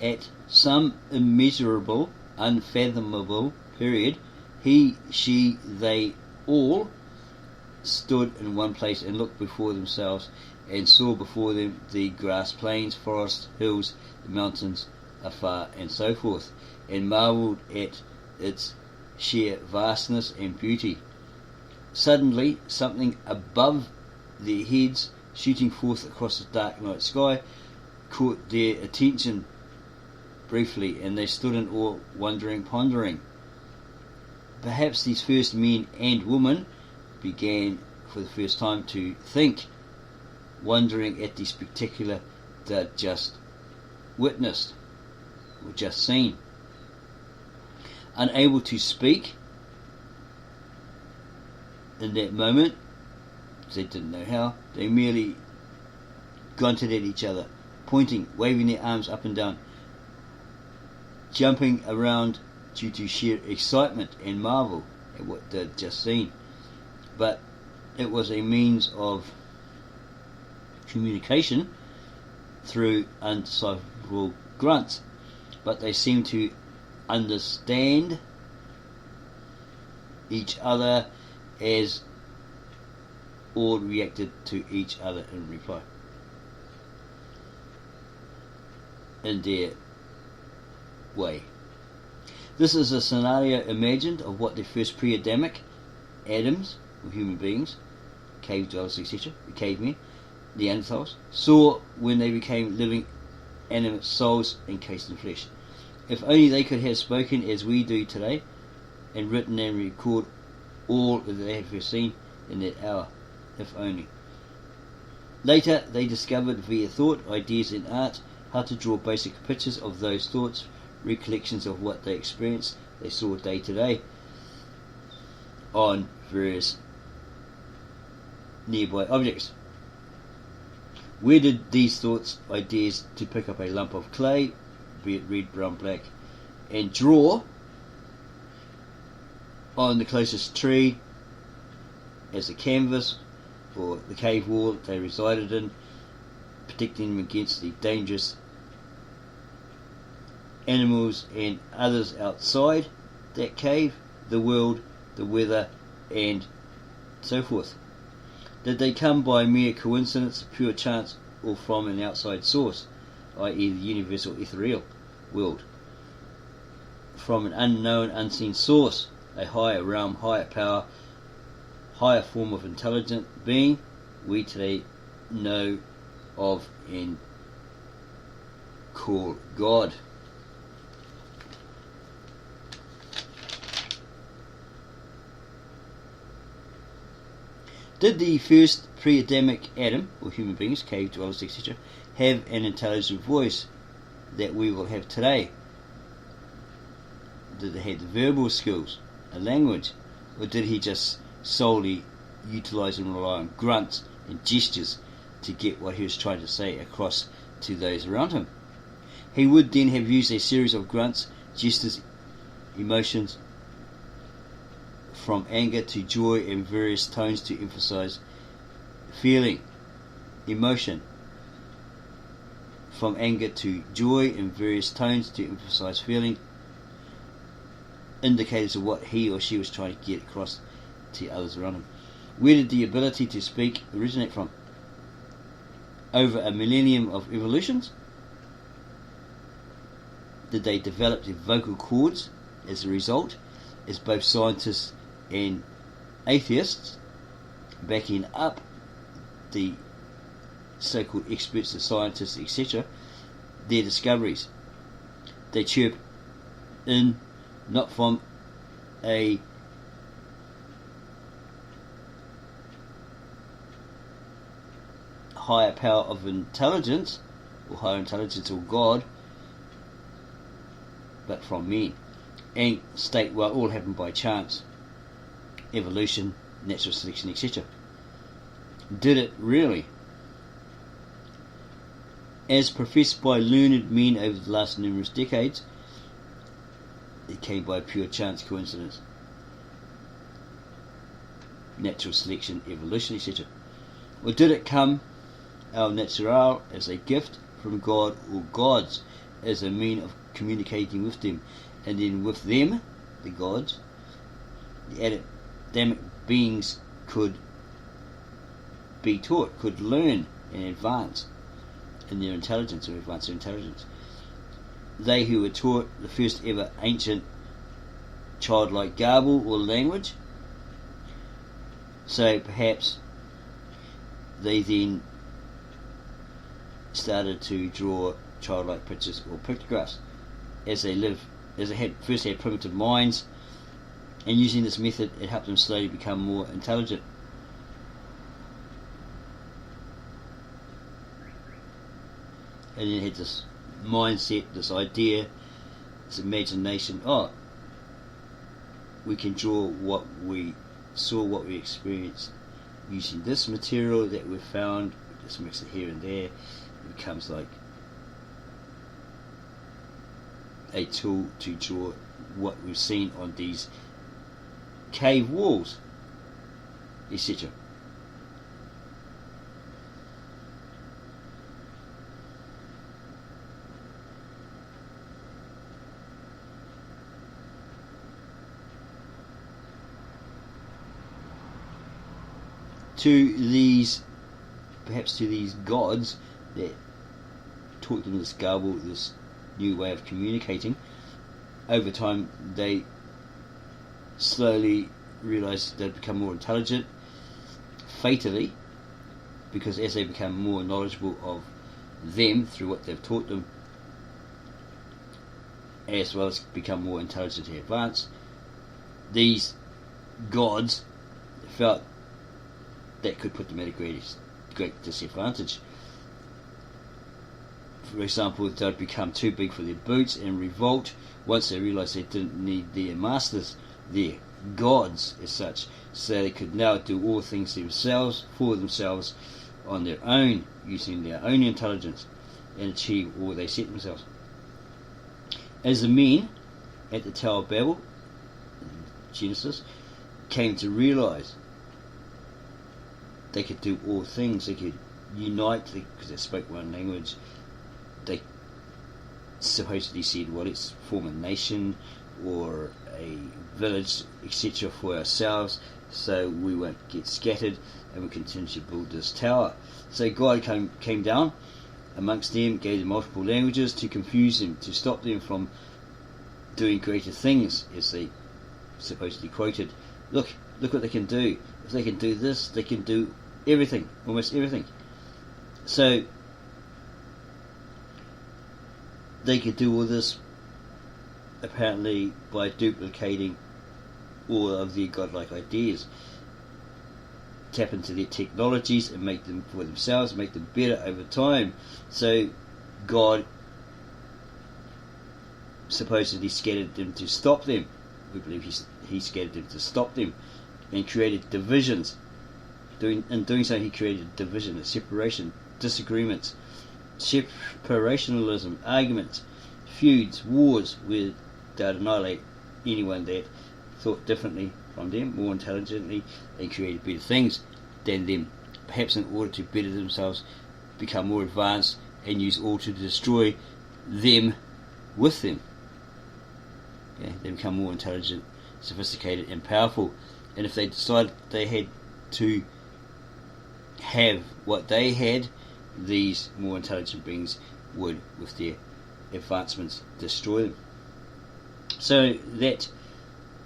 at some immeasurable, unfathomable period, he, she, they all stood in one place and looked before themselves and saw before them the grass plains, forests, hills, the mountains afar, and so forth, and marvelled at its sheer vastness and beauty. Suddenly, something above their heads, shooting forth across the dark night sky, caught their attention briefly, and they stood in awe, wondering, pondering. Perhaps these first men and women began for the first time to think, wondering at the spectacular they'd just witnessed or just seen. Unable to speak in that moment, they didn't know how, they merely grunted at each other, pointing, waving their arms up and down, jumping around due to sheer excitement and marvel at what they'd just seen. But it was a means of communication through undecipherable grunts, but they seemed to understand each other as all reacted to each other in reply in their way. This is a scenario imagined of what the first pre-Adamic Adams, or human beings, cave dwellers, etc., the cavemen, Neanderthals, saw when they became living animate souls encased in flesh. If only they could have spoken as we do today, and written and record all that they had first seen in that hour, if only. Later they discovered via thought, ideas and art, how to draw basic pictures of those thoughts, recollections of what they experienced, they saw day to day on various nearby objects. Where did these thoughts, ideas to pick up a lump of clay, be it red, brown, black, and draw on the closest tree as a canvas or the cave wall they resided in, protecting them against the dangerous animals and others outside that cave, the world, the weather, and so forth? Did they come by mere coincidence, pure chance, or from an outside source, i.e. the universal ethereal world? From an unknown, unseen source, a higher realm, higher power, higher form of intelligent being we today know of and call God. Did the first pre-Adamic Adam, or human beings, cave dwellers, etc., have an intelligent voice that we will have today? Did they have the verbal skills, a language, or did he just solely utilize and rely on grunts and gestures to get what he was trying to say across to those around him? He would then have used a series of grunts, gestures, emotions, from anger to joy in various tones to emphasize feeling, emotion, from anger to joy in various tones to emphasize feeling, indicators of what he or she was trying to get across to others around him. Where did the ability to speak originate from? Over a millennium of evolutions? Did they develop their vocal cords as a result, as both scientists and atheists, backing up the so-called experts, the scientists, etc., their discoveries? They chirp in, not from a higher power of intelligence, or higher intelligence, or God, but from men, and state, well, all happened by chance, evolution, natural selection, etc. Did it really? As professed by learned men over the last numerous decades, it came by pure chance, coincidence, natural selection, evolution, etc. Or did it come al natural, as a gift from God or gods, as a mean of communicating with them, and then with them, the gods, the Adamic beings could be taught, could learn and advance in their intelligence, or advance their intelligence. They who were taught the first ever ancient childlike garble or language, so perhaps they then started to draw childlike pictures or pictographs as they first had primitive minds, and using this method it helped them slowly become more intelligent. And then had this mindset, this idea, this imagination, we can draw what we saw, what we experienced using this material that we've found, just mix it here and there. It becomes like a tool to draw what we've seen on these cave walls, etc. Perhaps to these gods that taught them this garble, this new way of communicating, over time they slowly realised they'd become more intelligent, fatally, because as they become more knowledgeable of them through what they've taught them, as well as become more intelligent and advanced, these gods felt that could put them at a great disadvantage. For example, they'd become too big for their boots and revolt once they realised they didn't need their masters, their gods as such, so they could now do all things themselves, for themselves, on their own, using their own intelligence, and achieve all they set themselves. As the men at the Tower of Babel, Genesis, came to realise they could do all things, they could unite, because they spoke one language, they supposedly said, well, let's form a nation or a village, etc. for ourselves, so we won't get scattered, and we continue to build this tower. So God came down amongst them, gave them multiple languages to confuse them, to stop them from doing greater things, as they supposedly quoted. Look what they can do. If they can do this, they can do everything, almost everything. So they could do all this apparently by duplicating all of their godlike ideas, tap into their technologies and make them for themselves, make them better over time. So God supposedly scattered them to stop them. We believe he scattered them to stop them, and created divisions. In doing so, he created division, a separation, disagreements, separationalism, arguments, feuds, wars, where they'd annihilate anyone that thought differently from them, more intelligently, and created better things than them, perhaps in order to better themselves, become more advanced, and use all to destroy them with them. They become more intelligent, sophisticated, and powerful. And if they decided they had to have what they had, these more intelligent beings would, with their advancements, destroy them. So that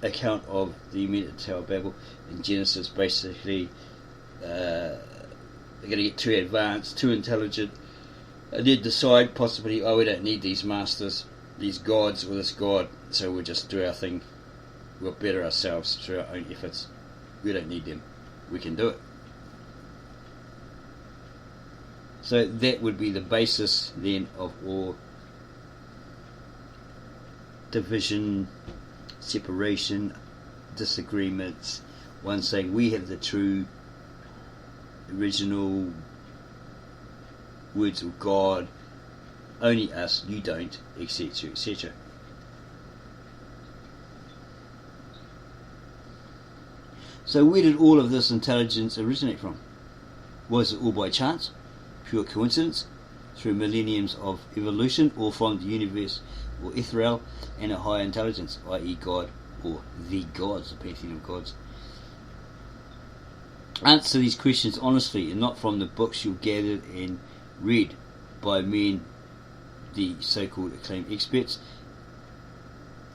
account of the men at the Tower of Babel in Genesis, basically they're going to get too advanced, too intelligent, and then decide possibly, we don't need these masters, these gods, or this god, so we'll just do our thing, we'll better ourselves through our own efforts. We don't need them, we can do it. So that would be the basis then of all division, separation, disagreements, one saying we have the true original words of God, only us, you don't, etc., etc. So where did all of this intelligence originate from? Was it all by chance, pure coincidence, through millenniums of evolution, or from the universe or ethereal and a higher intelligence, i.e. God or the gods, the pantheon of gods? Answer these questions honestly and not from the books you've gathered and read by men, the so-called acclaimed experts,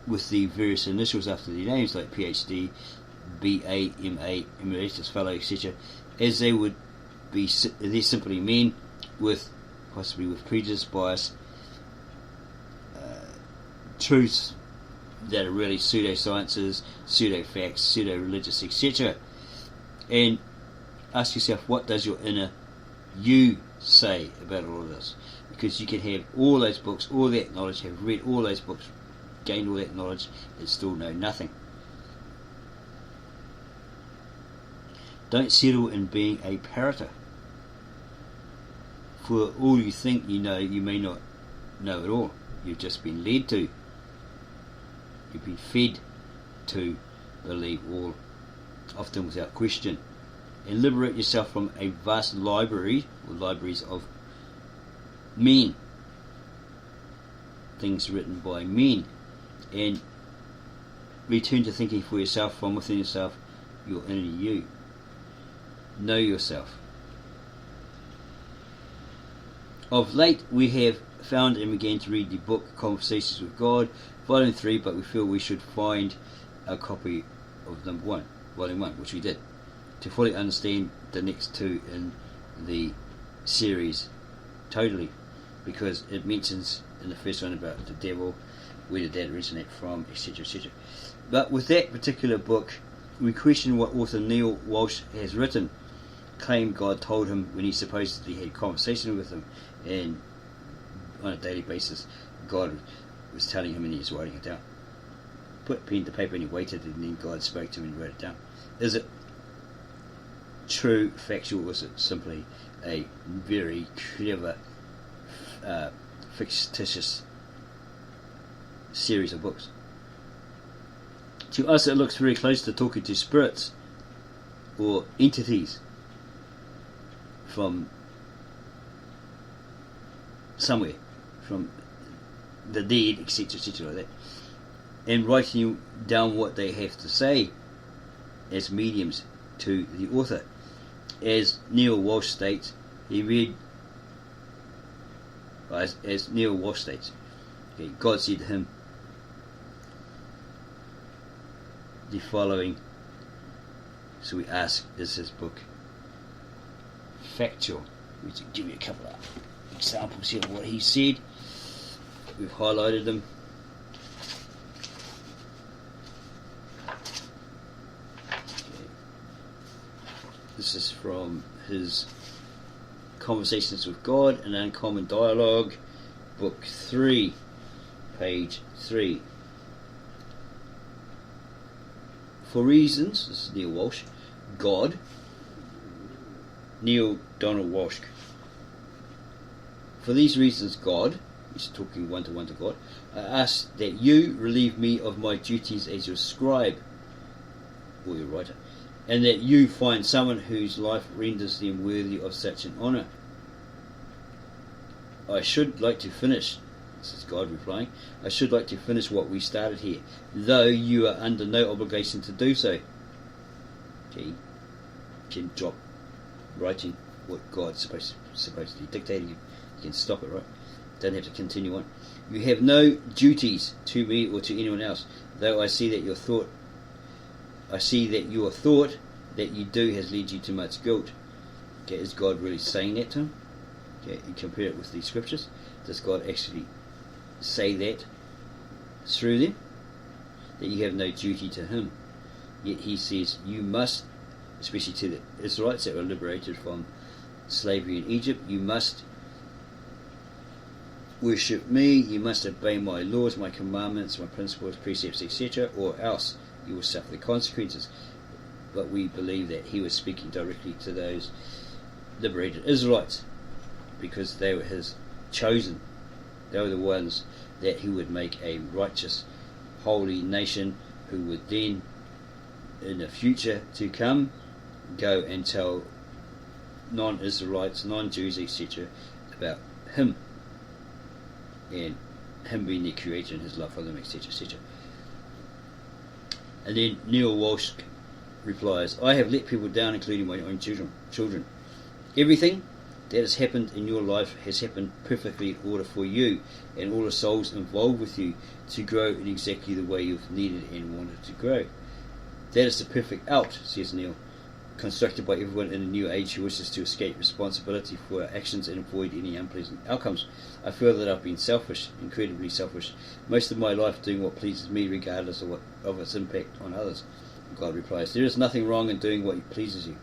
with the various initials after their names like PhD, BA, MA, Emeritus Fellow, etc., as they would be. They're simply men with, possibly with prejudice, bias, truths that are really pseudosciences, pseudo-facts, pseudo-religious, etc. And ask yourself, what does your inner you say about all of this? Because you can have all those books, all that knowledge, have read all those books, gained all that knowledge, and still know nothing. Don't settle in being a parroter. For all you think you know, you may not know at all. You've just been led to. You've been fed to believe all, often without question. And liberate yourself from a vast library, or libraries of men. Things written by men. And return to thinking for yourself from within yourself, your inner you. Know yourself. Of late, we have found and began to read the book Conversations with God, Volume 3, but we feel we should find a copy of number 1, Volume 1, which we did, to fully understand the next two in the series totally, because it mentions in the first one about the devil, where did that originate from, etc., etc. But with that particular book, we question what author Neil Walsh has written. Claimed God told him when he supposedly had conversation with him, and on a daily basis God was telling him and he was writing it down. Put pen to paper and he waited, and then God spoke to him and he wrote it down. Is it true, factual, or is it simply a very clever fictitious series of books? To us it looks very close to talking to spirits or entities from somewhere, from the dead, etc., etc., like that, and writing down what they have to say as mediums to the author. As Neil Walsh states, as Neil Walsh states, okay, God said to him the following. So we ask, is his book factual? We can give you a couple of examples here of what he said. We've highlighted them. Okay. This is from his Conversations with God, an Uncommon Dialogue, Book 3, page 3. For reasons, this is Neil Walsh, God, Neil Donald Walsh. For these reasons, God, he's talking one-to-one to God, I ask that you relieve me of my duties as your scribe, or your writer, and that you find someone whose life renders them worthy of such an honour. I should like to finish, this is God replying, I should like to finish what we started here, though you are under no obligation to do so. Okay, you can drop writing what God's supposedly dictating. You can stop it, right? Don't have to continue on. You have no duties to me or to anyone else, though I see that your thought that you do has led you to much guilt. Okay, is God really saying that to him? Okay, you compare it with the scriptures. Does God actually say that through them? That you have no duty to him. Yet he says you must, especially to the Israelites that were liberated from slavery in Egypt, you must worship me, you must obey my laws, my commandments, my principles, precepts, etc., or else you will suffer the consequences. But we believe that he was speaking directly to those liberated Israelites, because they were his chosen. They were the ones that he would make a righteous, holy nation, who would then, in the future to come, go and tell non-Israelites, non-Jews, etc., about him, and him being their creator and his love for them, etc., etc. And then Neil Walsh replies, I have let people down, including my own children. Everything that has happened in your life has happened perfectly in order for you and all the souls involved with you to grow in exactly the way you've needed and wanted to grow. That is the perfect out, says Neil, constructed by everyone in the new age who wishes to escape responsibility for our actions and avoid any unpleasant outcomes. I feel that I've been selfish, incredibly selfish, most of my life doing what pleases me regardless of its impact on others. God replies, there is nothing wrong in doing what pleases you.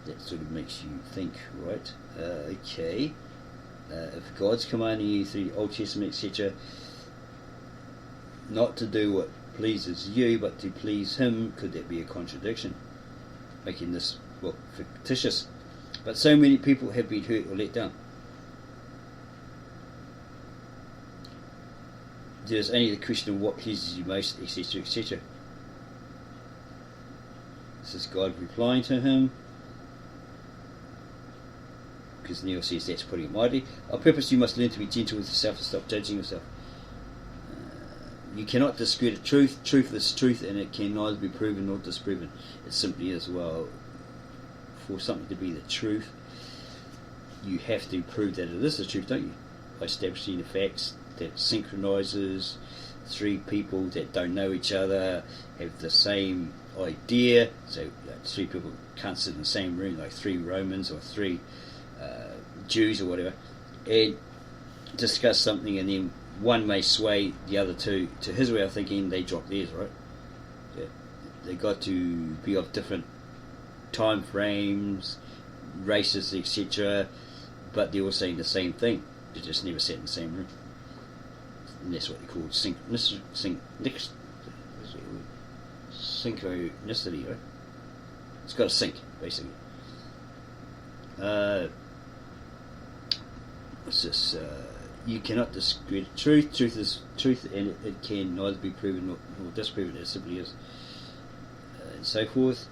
That sort of makes you think, right? Okay. If God's commanding you through the Old Testament, etc., not to do what pleases you, but to please Him, could that be a contradiction? Making this book fictitious. But so many people have been hurt or let down. There's only the question of what pleases you most, etc., etc. This is God replying to him, because Neil says that's putting it mildly. On purpose you must learn to be gentle with yourself and stop judging yourself. You cannot discredit truth. Truth is truth, and it can neither be proven nor disproven. It simply is. Well, for something to be the truth, you have to prove that it is the truth, don't you? By establishing the facts that synchronizes three people that don't know each other, have the same idea. So three people can't sit in the same room, like three Romans or three Jews or whatever, and discuss something, and then one may sway the other two to his way of thinking. They drop theirs, right? Yeah. They got to be of different time frames, races, etc., but they're all saying the same thing. They just never sat in the same room, and that's what they call synchronicity, right? It's got to sync, basically. What's this? You cannot discredit truth. Truth is truth, and it can neither be proven nor disproven. It simply is, and so forth.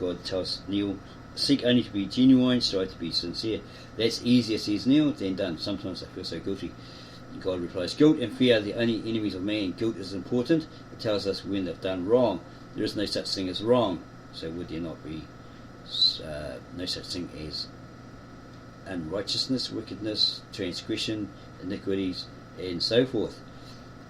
God tells Neil, seek only to be genuine, strive to be sincere. That's easier, says Neil, than done. Sometimes I feel so guilty. God replies, guilt and fear are the only enemies of man. Guilt is important. It tells us when they've done wrong. There is no such thing as wrong. So would there not be no such thing as unrighteousness, wickedness, transgression, iniquities, and so forth?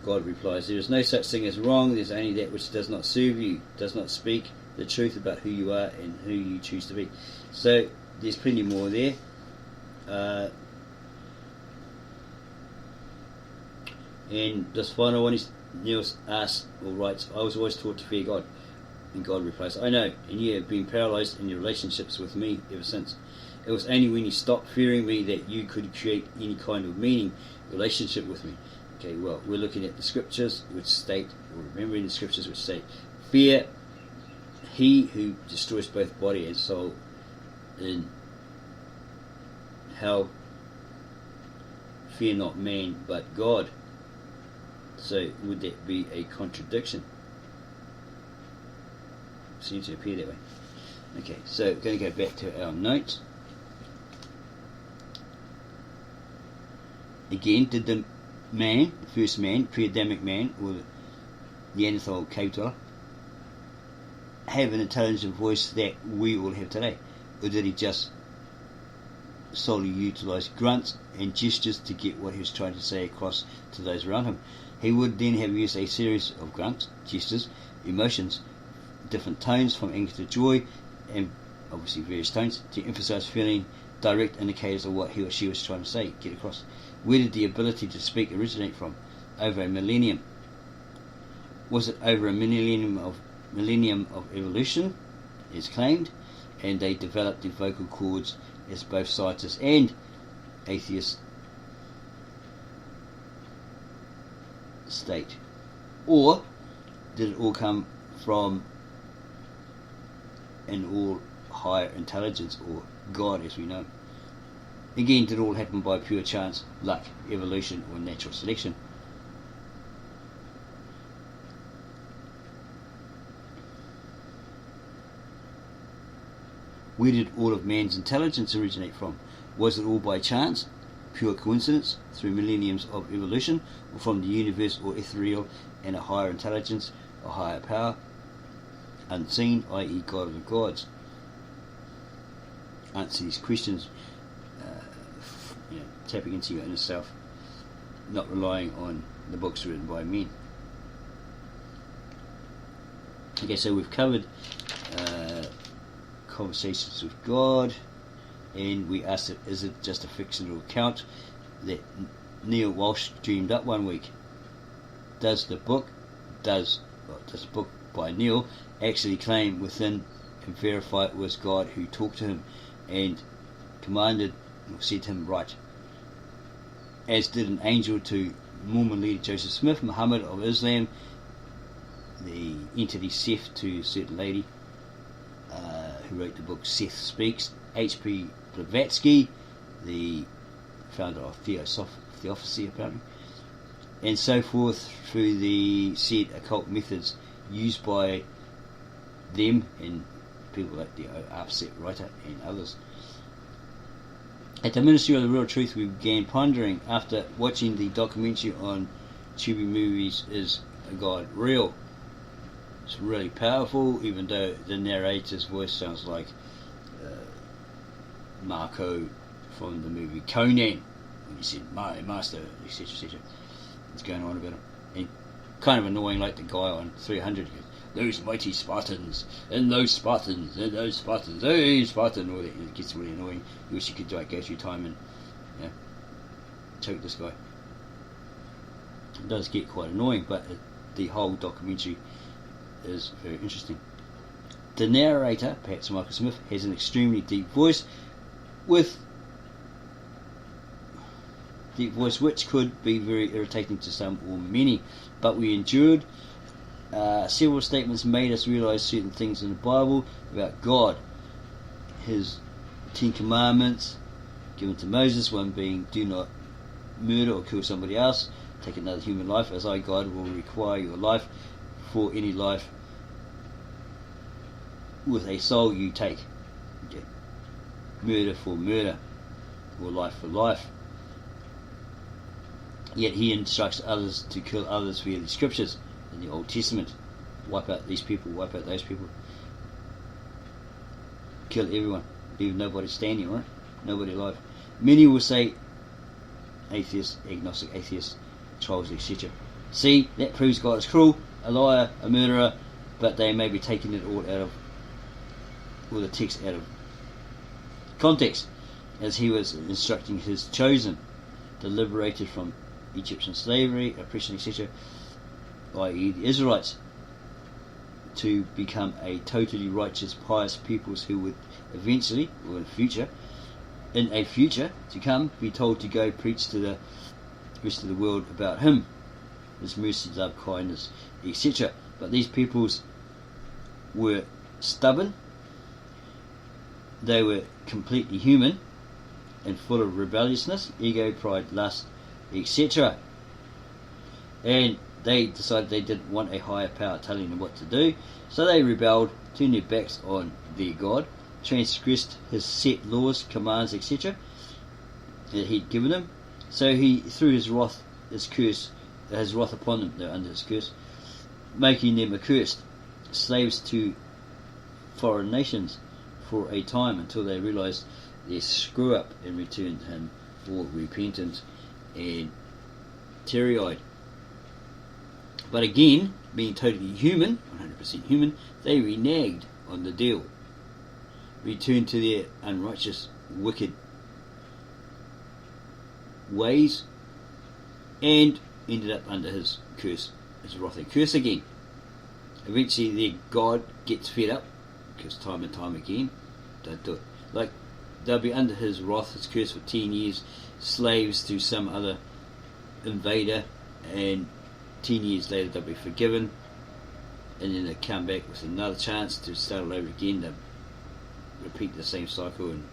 God replies, there is no such thing as wrong. There's only that which does not serve you, does not speak the truth about who you are and who you choose to be. So there's plenty more there. And this final one is, Neil asks or writes, I was always taught to fear God. And God replies, I know, and you have been paralysed in your relationships with me ever since. It was only when you stopped fearing me that you could create any kind of meaning relationship with me. Okay, well, we're looking at the scriptures which state, or remembering the scriptures which state, fear he who destroys both body and soul in hell. Fear not man but God. So would that be a contradiction? Seems to appear that way. Okay, so we're going to go back to our notes. Again, did the man, the first man, pre-Adamic man, or the Neanderthal cave dweller, have an intelligent voice that we all have today? Or did he just solely utilise grunts and gestures to get what he was trying to say across to those around him? He would then have used a series of grunts, gestures, emotions, different tones from anger to joy, and obviously various tones, to emphasise feeling, direct indicators of what he or she was trying to say, get across. Where did the ability to speak originate from? Over a millennium. Was it over a millennium of evolution, as claimed, and they developed the vocal cords, as both scientists and atheists state? Or did it all come from an all higher intelligence, or God as we know? Again, did it all happen by pure chance, luck, evolution, or natural selection? Where did all of man's intelligence originate from? Was it all by chance, pure coincidence, through millenniums of evolution, or from the universe or ethereal and a higher intelligence, a higher power, unseen, i.e. God of the gods? Answer these questions, tapping into your inner self, not relying on the books written by men. Okay, so we've covered conversations with God, and we asked it, is it just a fictional account that Neil Walsh dreamed up one week? Does the book by Neil actually claim within and verify it was God who talked to him and commanded or said to him, write? As did an angel to Mormon leader Joseph Smith, Muhammad of Islam, the entity Seth to a certain lady who wrote the book Seth Speaks, H.P. Blavatsky, the founder of Theosophy apparently, and so forth, through the said occult methods used by them and people like the upset writer and others. At the Ministry of the Real Truth, we began pondering after watching the documentary on Tubi Movies, Is a God Real? It's really powerful, even though the narrator's voice sounds like Marco from the movie Conan, when he said Master, etc, etc. It's going on about him, and kind of annoying, like the guy on 300 goes, those mighty Spartans, and those Spartans, and those Spartans, hey Spartan, all that. It gets really annoying. You wish you could go through time and choke this guy. It does get quite annoying, but the whole documentary is very interesting. The narrator, perhaps Michael Smith, has an extremely deep voice, which could be very irritating to some or many, but we endured. Several statements made us realize certain things in the Bible about God. His 10 commandments given to Moses, one being do not murder or kill somebody else, take another human life, as I, God, will require your life for any life with a soul you take. Okay. Murder for murder, or life for life. Yet he instructs others to kill others via the scriptures in the Old Testament. Wipe out these people, wipe out those people. Kill everyone. Leave nobody standing, right? Nobody alive. Many will say, atheist, agnostic, atheist, trolls, etc. See, that proves God is cruel, a liar, a murderer, but they may be taking it all out of, or the text out of context, as he was instructing his chosen, the liberated from Egyptian slavery, oppression, etc., i.e. the Israelites, to become a totally righteous, pious peoples who would eventually, or in a future to come, be told to go preach to the rest of the world about him, his mercy, love, kindness, etc. But these peoples were stubborn, they were completely human and full of rebelliousness, ego, pride, lust, etc. And they decided they didn't want a higher power telling them what to do, so they rebelled, turned their backs on their God, transgressed his set laws, commands, etc. that he'd given them. So he threw his wrath upon them. They're under his curse, making them accursed, slaves to foreign nations for a time, until they realized their screw up and returned to him for repentance and teary-eyed. But again, being totally human, 100% human, they reneged on the deal, returned to their unrighteous, wicked ways, and ended up under his curse, his wrath and curse again. Eventually their God gets fed up, because time and time again don't do it. Like, they'll be under his wrath, his curse for 10 years, slaves to some other invader, and 10 years later they'll be forgiven, and then they come back with another chance to start all over again. They repeat the same cycle, and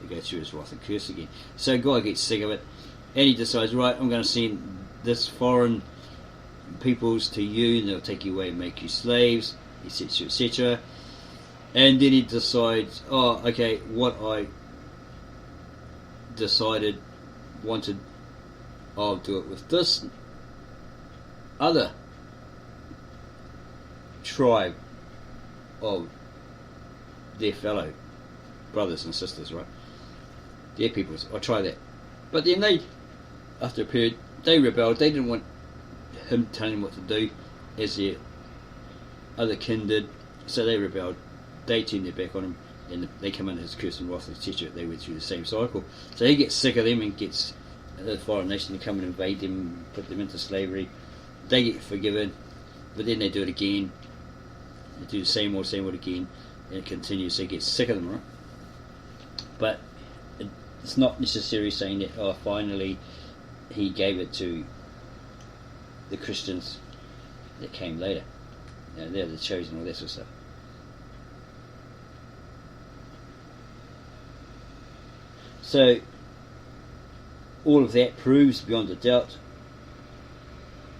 they go through his wrath and curse again. So God gets sick of it, and he decides, right, I'm going to send this foreign peoples to you, and they'll take you away and make you slaves, etc, etc. And then he decides, oh, okay, what I wanted, I'll do it with this other tribe of their fellow brothers and sisters, right? Their peoples. I'll try that. But then they, after a period, they rebelled. They didn't want him telling them what to do as their other kin did, so they rebelled. They turned their back on him, and they come under his curse and wrath, etc. They went through the same cycle. So he gets sick of them and gets the foreign nation to come and invade them, put them into slavery. They get forgiven, but then they do it again. They do the same old again, and it continues. So he gets sick of them, right? But it's not necessarily saying that, oh, finally he gave it to the Christians that came later. You know, they're the chosen, all that sort of stuff. So all of that proves beyond a doubt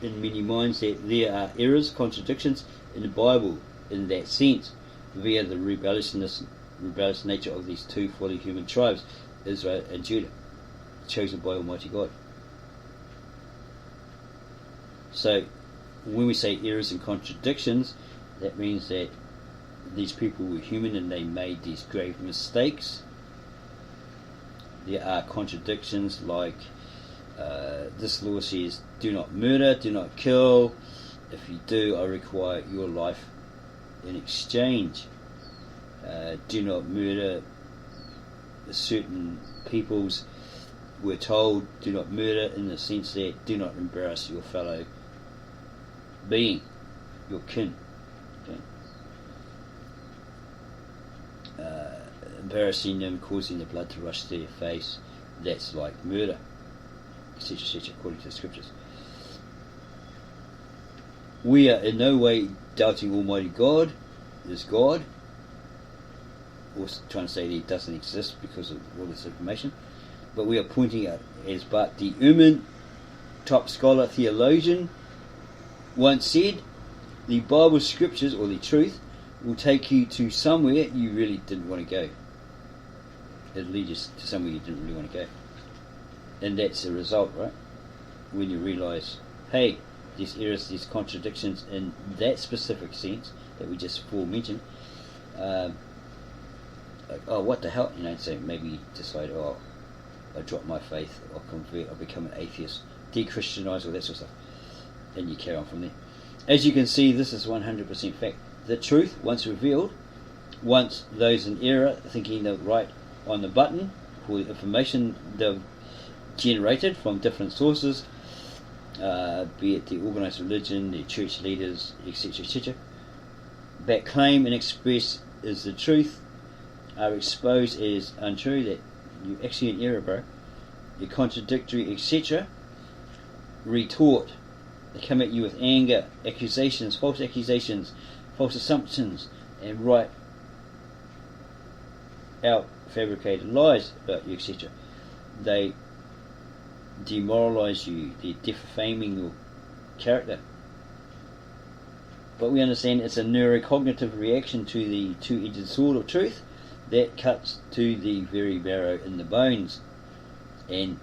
in many minds that there are errors, contradictions in the Bible in that sense, via the rebellious nature of these two fully human tribes, Israel and Judah, chosen by Almighty God. So when we say errors and contradictions, that means that these people were human and they made these grave mistakes. There are contradictions like this law says, do not murder, do not kill. If you do, I require your life in exchange. Do not murder. Certain peoples were told, do not murder, in the sense that do not embarrass your fellow being, your kin. Okay? Embarrassing them, causing the blood to rush to their face, that's like murder, etc., according to the scriptures. We are in no way doubting Almighty God is God, or trying to say that He doesn't exist because of all this information, but we are pointing out, as Bart D. Ehrman, top scholar theologian, once said, the Bible scriptures, or the truth, will take you to somewhere you really didn't want to go. It'll lead you to somewhere you didn't really want to go. And that's the result, right? When you realise, hey, these errors, these contradictions in that specific sense that we just mentioned, like, oh, what the hell? You know, so maybe you decide, oh, I drop my faith, I'll convert, I'll become an atheist, de-Christianise, all that sort of stuff. And you carry on from there. As you can see, this is 100% fact. The truth, once revealed, once those in error thinking they're right on the button for the information they've generated from different sources, be it the organised religion, the church leaders, etc., that claim and express is the truth, are exposed as untrue, that you're actually in error, bro, you're contradictory, etc., retort. They come at you with anger, accusations, false assumptions, and right out fabricated lies about you, etc. They demoralise you, they're defaming your character. But we understand it's a neurocognitive reaction to the two-edged sword of truth that cuts to the very marrow in the bones. And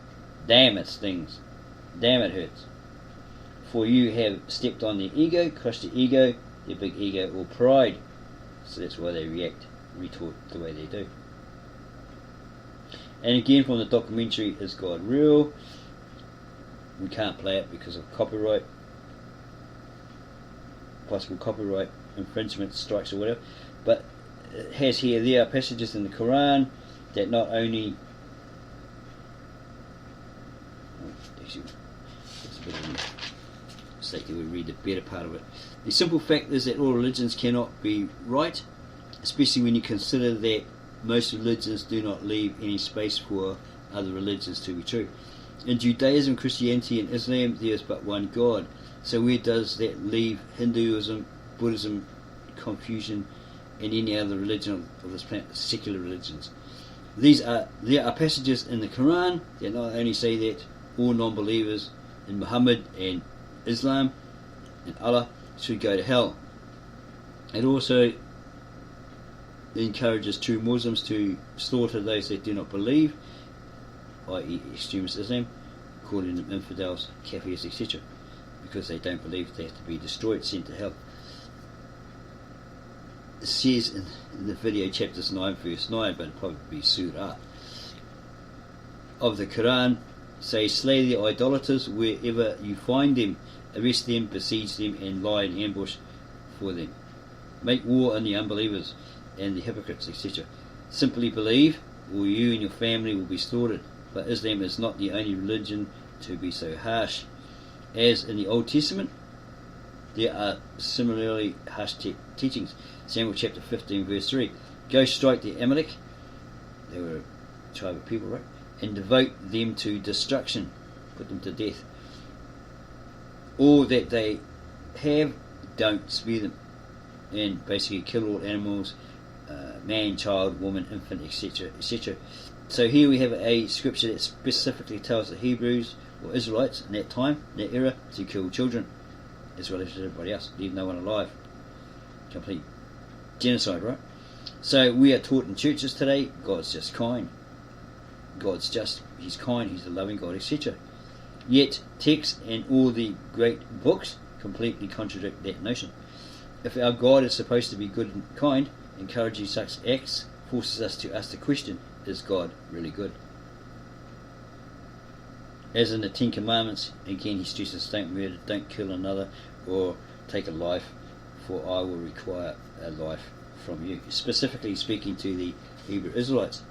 damn, it stings. Damn, it hurts. For you have stepped on their ego, crushed their ego, their big ego or pride. So that's why they retort the way they do. And again, from the documentary, Is God Real? We can't play it because of copyright, possible copyright infringement strikes or whatever. But it has here, there are passages in the Quran that not only... Actually, it's a bit of a mistake that we read the better part of it. The simple fact is that all religions cannot be right, especially when you consider that most religions do not leave any space for other religions to be true. In Judaism, Christianity and Islam, there is but one God. So where does that leave Hinduism, Buddhism, Confucian, and any other religion of this planet, secular religions? There are passages in the Quran that not only say that all non-believers in Muhammad and Islam and Allah should go to hell. It also encourages true Muslims to slaughter those that do not believe, i.e. extremist Islam, calling them infidels, kafirs, etc., because they don't believe they have to be destroyed, sent to hell. It says in the video, chapters 9 verse 9, but it'll probably be surah of the Quran, say, slay the idolaters wherever you find them, arrest them, besiege them, and lie in ambush for them. Make war on the unbelievers and the hypocrites, etc. Simply believe, or you and your family will be slaughtered. But Islam is not the only religion to be so harsh. As in the Old Testament, there are similarly harsh teachings. Samuel chapter 15 verse 3. Go strike the Amalek, they were a tribe of people, right? And devote them to destruction, put them to death. All that they have, don't spare them. And basically kill all animals, man, child, woman, infant, etc., etc. So here we have a scripture that specifically tells the Hebrews or Israelites in that time, in that era, to kill children as well as everybody else, leave no one alive. Complete genocide, right? So we are taught in churches today, God's just kind. God's just, He's kind, He's a loving God, etc. Yet texts and all the great books completely contradict that notion. If our God is supposed to be good and kind, encouraging such acts forces us to ask the question, is God really good? As in the Ten Commandments, again he stresses, don't murder, don't kill another, or take a life, for I will require a life from you. Specifically speaking to the Hebrew Israelites.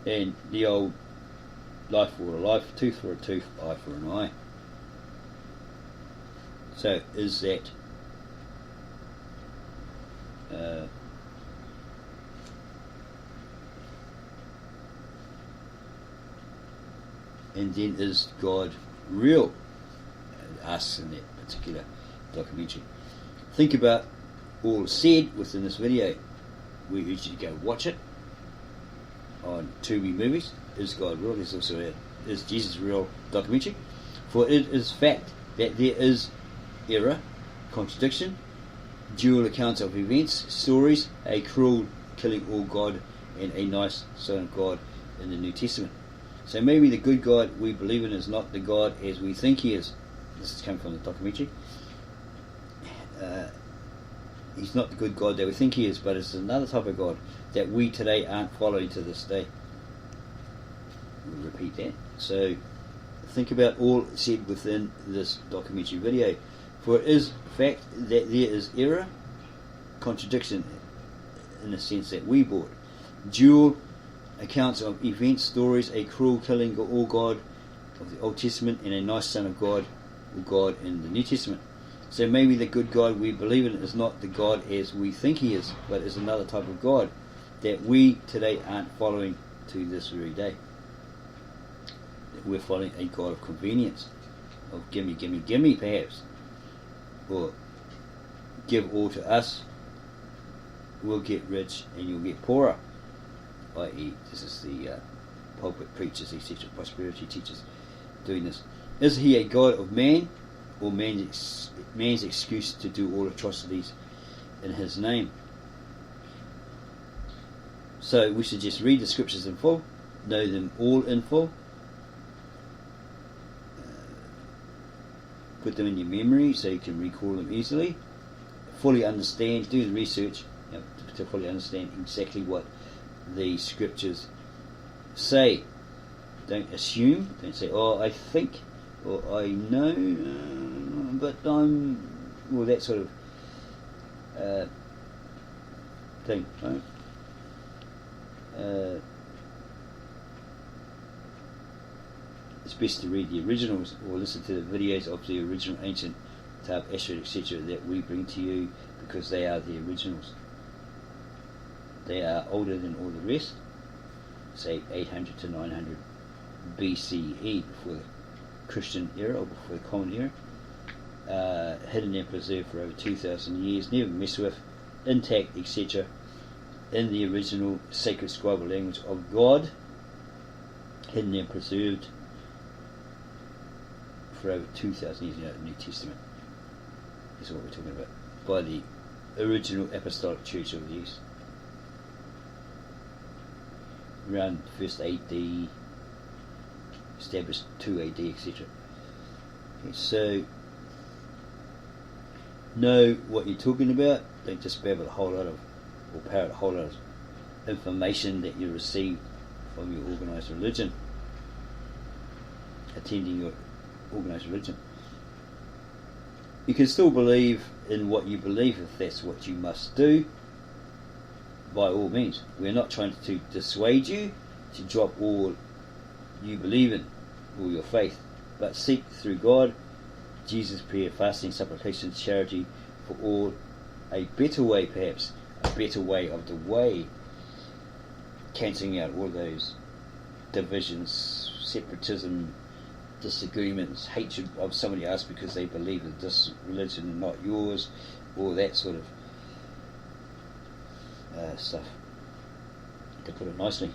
And the old life for a life, tooth for a tooth, eye for an eye. So is that and then is God real? Asks in that particular documentary. Think about all said within this video. We urge you to go watch it on Tubi Movies. Is God real? There's also a Is Jesus Real documentary. For it is fact that there is error, contradiction, dual accounts of events, stories, a cruel killing all God and a nice Son of God in the New Testament. So maybe the good God we believe in is not the God as we think He is. This is coming from the documentary. He's not the good God that we think He is, but it's another type of God that we today aren't following to this day. We'll repeat that. So think about all said within this documentary video. For it is fact that there is error, contradiction, in the sense that we brought. Dual accounts of events, stories, a cruel killing of all God of the Old Testament and a nice Son of God, or God in the New Testament. So maybe the good God we believe in is not the God as we think He is, but is another type of God that we today aren't following to this very day. That we're following a God of convenience, of gimme, gimme, gimme perhaps, or give all to us, we'll get rich and you'll get poorer, i.e. this is the pulpit preachers, etc., prosperity teachers doing this. Is He a God of man, or man's excuse to do all atrocities in His name? So we should just read the scriptures in full, know them all in full, put them in your memory so you can recall them easily, fully understand, do the research to fully understand exactly what the scriptures say. Don't assume, don't say, oh, I think, or I know, but I'm, well, that sort of thing, right? It's best to read the originals or listen to the videos of the original ancient Tab, Asher, etc. that we bring to you, because they are the originals. They are older than all the rest, say 800 to 900 BCE, before the Christian era or before the Common Era. Hidden and preserved for over 2,000 years, never messed with, intact, etc. in the original sacred scribal language of God, hidden and preserved for over 2,000 years in the New Testament. Is what we're talking about, by the original Apostolic Church of the East, around 1st AD, established 2 AD, etc. Okay, so know what you're talking about. Don't just babble a whole lot of, or parrot a whole lot of information that you receive from your organised religion, attending your organised religion. You can still believe in what you believe if that's what you must do, by all means. We're not trying to dissuade you to drop all you believe in, all your faith, but seek through God, Jesus, prayer, fasting, supplication, charity for all, a better way, perhaps, a better way of the way, cancelling out all those divisions, separatism, disagreements, hatred of somebody else because they believe in this religion and not yours, all that sort of stuff, to put it nicely.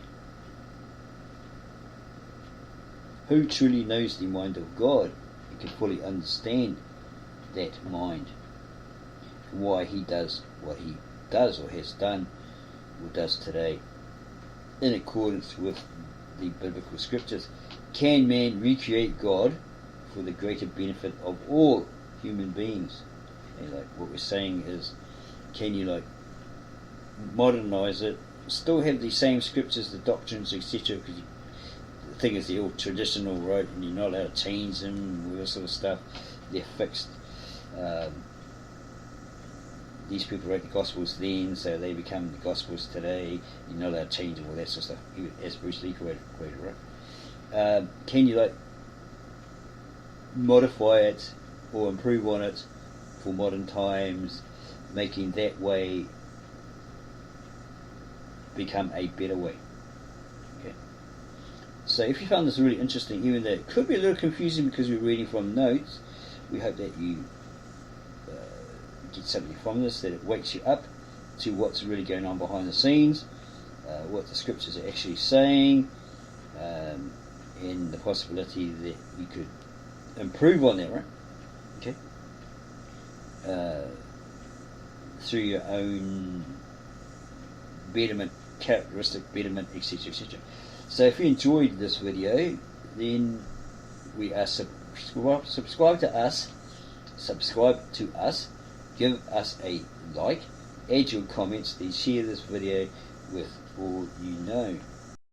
Who truly knows the mind of God and can fully understand that mind, and why he does what he does or has done or does today in accordance with the biblical scriptures? Can man recreate God for the greater benefit of all human beings? And like what we're saying is, can you modernize it, still have the same scriptures, the doctrines, etc.? Because the thing is, they're all traditional, right? And you're not allowed to change them and all this sort of stuff. They're fixed. These people wrote the Gospels then, so they become the Gospels today. You're not allowed to change them, all that sort of stuff. As Bruce Lee quoted, right? Can you modify it or improve on it for modern times, making that way become a better way? Okay. So if you found this really interesting, even though it could be a little confusing because we're reading from notes, we hope that you get something from this, that it wakes you up to what's really going on behind the scenes, what the scriptures are actually saying, and the possibility that you could improve on that, right? Okay. Through your own betterment, characteristic betterment, etc., etc. So if you enjoyed this video, then we are subscribe to us, give us a like, add your comments, then share this video with all you know.